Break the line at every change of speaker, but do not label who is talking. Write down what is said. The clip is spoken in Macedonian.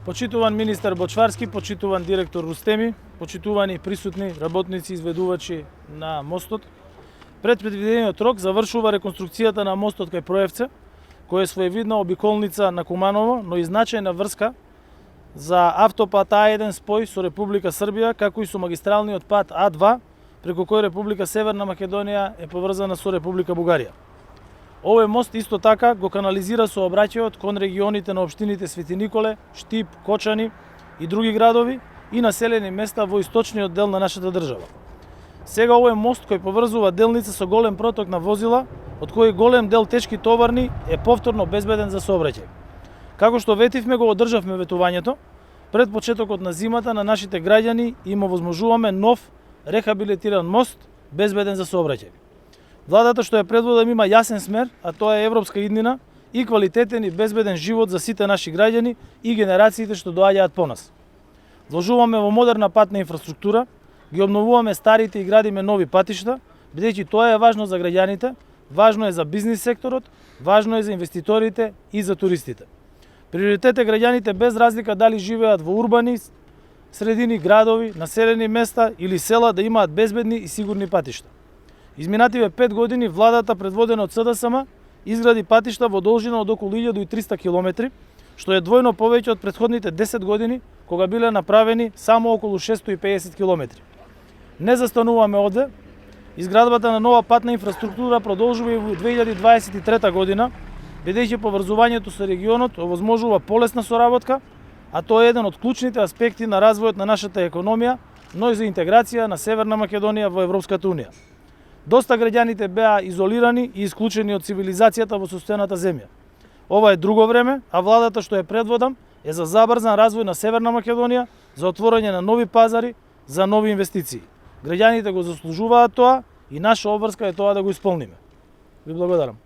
Почитуван министар Бочварски, почитуван директор Рустеми, почитувани присутни работници и изведувачи на мостот, пред предвидениот рок завршува реконструкцијата на мостот кај Проевце, кој е своевидна обиколница на Куманово, но и значајна врска за автопат А1 спој со Република Србија, како и со магистралниот пат А2, преку кој Република Северна Македонија е поврзана со Република Бугарија. Овој мост исто така го канализира сообраќајот кон регионите на општините Свети Николе, Штип, Кочани и други градови и населени места во источниот дел на нашата држава. Сега овој мост кој поврзува делница со голем проток на возила, од кои голем дел тешки товарни е повторно безбеден за сообраќај. Како што ветивме, го одржавме ветувањето, пред почетокот на зимата на нашите граѓани им овозможуваме нов рехабилитиран мост безбеден за сообраќај. Владата што ја предводам има јасен смер, а тоа е европска иднина и квалитетен и безбеден живот за сите наши граѓани и генерациите што доаѓаат по нас. Вложуваме во модерна патна инфраструктура, ги обновуваме старите и градиме нови патишта, бидејќи тоа е важно за граѓаните, важно е за бизнис секторот, важно е за инвеститорите и за туристите. Приоритет е граѓаните без разлика дали живеат во урбани средини, градови, населени места или села да имаат безбедни и сигурни патишта. Изминативе 5 години владата предводена од СДСМ изгради патишта во должина од околу 1300 километри, што е двојно повеќе од претходните 10 години кога биле направени само околу 650 километри. Не застануваме овде. Изградбата на нова патна инфраструктура продолжува и во 2023 година, бидејќи поврзувањето со регионот овозможува полесна соработка, а тоа е еден од клучните аспекти на развојот на нашата економија, но и за интеграција на Северна Македонија во Европската унија. Доста граѓаните беа изолирани и исклучени од цивилизацијата во состојаната земја. Ова е друго време, а владата што ја предводам е за забрзан развој на Северна Македонија, за отворање на нови пазари, за нови инвестиции. Граѓаните го заслужуваат тоа и наша обврска е тоа да го исполниме. Ви благодарам.